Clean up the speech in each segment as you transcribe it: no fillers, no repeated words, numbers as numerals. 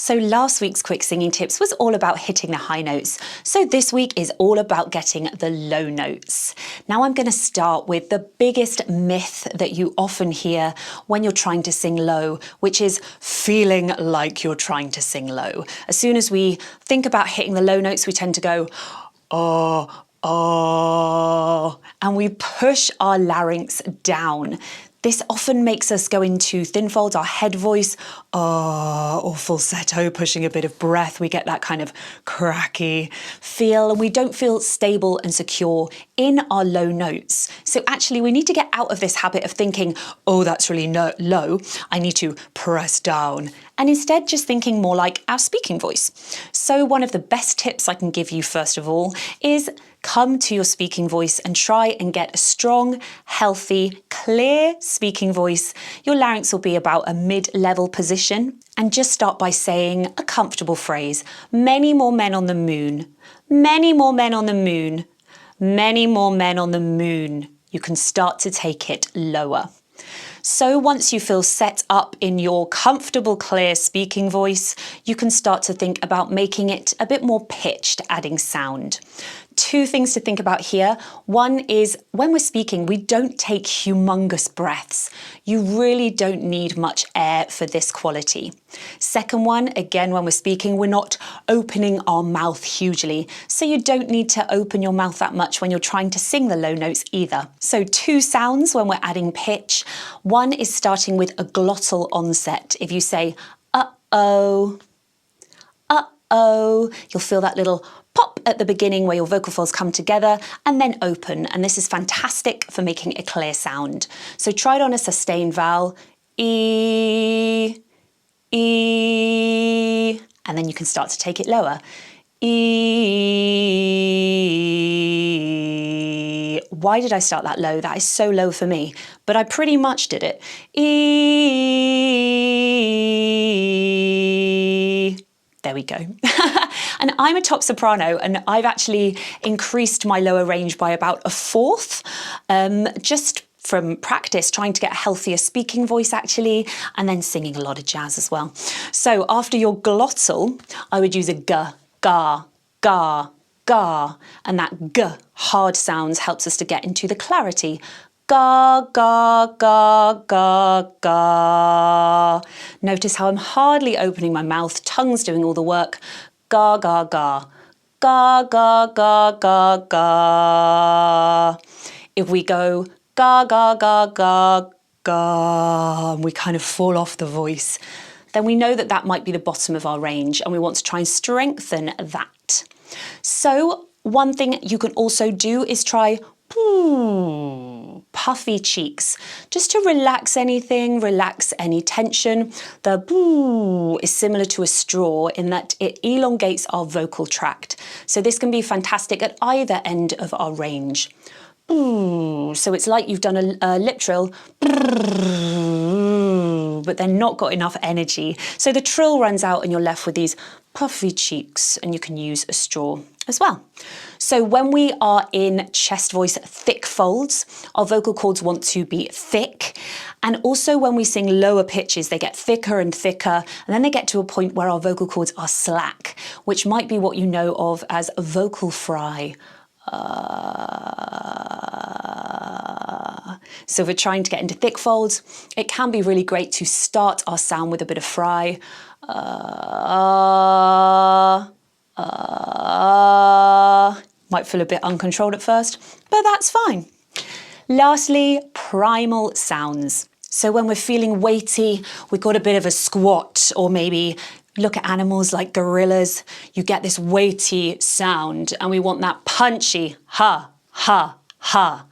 So last week's quick singing tips was all about hitting the high notes. So this week is all about getting the low notes. Now I'm going to start with the biggest myth that you often hear when you're trying to sing low, which is feeling like you're trying to sing low. As soon as we think about hitting the low notes, we tend to go, oh, and we push our larynx down. This often makes us go into thin folds, our head voice, or falsetto, pushing a bit of breath. We get that kind of cracky feel, and we don't feel stable and secure in our low notes. So actually, we need to get out of this habit of thinking, oh, that's really low, I need to press down. And instead, just thinking more like our speaking voice. So one of the best tips I can give you, first of all, is come to your speaking voice and try and get a strong, healthy, clear speaking voice. Your larynx will be about a mid-level position. And just start by saying a comfortable phrase. Many more men on the moon. Many more men on the moon. Many more men on the moon. You can start to take it lower. So once you feel set up in your comfortable, clear speaking voice, you can start to think about making it a bit more pitched, adding sound. Two things to think about here. One is when we're speaking, we don't take humongous breaths. You really don't need much air for this quality. Second one, again, when we're speaking, we're not opening our mouth hugely. So you don't need to open your mouth that much when you're trying to sing the low notes either. So two sounds when we're adding pitch. One is starting with a glottal onset. If you say, uh-oh, uh-oh, you'll feel that little pop at the beginning where your vocal folds come together and then open. And this is fantastic for making a clear sound. So try it on a sustained vowel, E, E, and then you can start to take it lower. E. Why did I start that low? That is so low for me, but I pretty much did it. E. There we go. And I'm a top soprano, and I've actually increased my lower range by about a fourth, just from practice, trying to get a healthier speaking voice actually, and then singing a lot of jazz as well. So after your glottal, I would use a g, ga, ga, ga, and that g hard sounds helps us to get into the clarity. Ga, ga, ga, ga, ga. Notice how I'm hardly opening my mouth, tongue's doing all the work. Ga, ga, ga. Ga, ga, ga, ga, ga. If we go ga, ga, ga, ga, ga, and we kind of fall off the voice, then we know that that might be the bottom of our range, and we want to try and strengthen that. So one thing you can also do is try puffy cheeks, just to relax anything, relax any tension. The boo is similar to a straw in that it elongates our vocal tract. So this can be fantastic at either end of our range. So it's like you've done a lip trill, but then not got enough energy. So the trill runs out and you're left with these puffy cheeks, and you can use a straw as well. So when we are in chest voice thick folds, our vocal cords want to be thick. And also when we sing lower pitches, they get thicker and thicker, and then they get to a point where our vocal cords are slack, which might be what you know of as a vocal fry. So if we're trying to get into thick folds, it can be really great to start our sound with a bit of fry. Might feel a bit uncontrolled at first, but that's fine. Lastly, primal sounds. So when we're feeling weighty, we've got a bit of a squat, or maybe look at animals like gorillas, you get this weighty sound, and we want that punchy ha, ha, ha.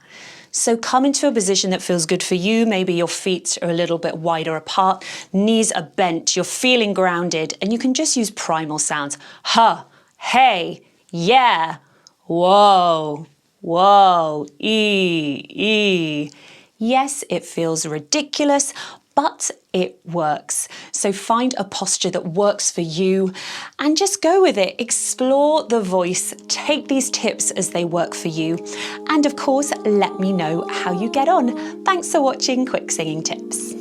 So come into a position that feels good for you. Maybe your feet are a little bit wider apart, knees are bent, you're feeling grounded, and you can just use primal sounds. Ha, hey, yeah, whoa, whoa, ee. Yes, it feels ridiculous, but it works. So find a posture that works for you and just go with it. Explore the voice, take these tips as they work for you. And of course, let me know how you get on. Thanks for watching Quick Singing Tips.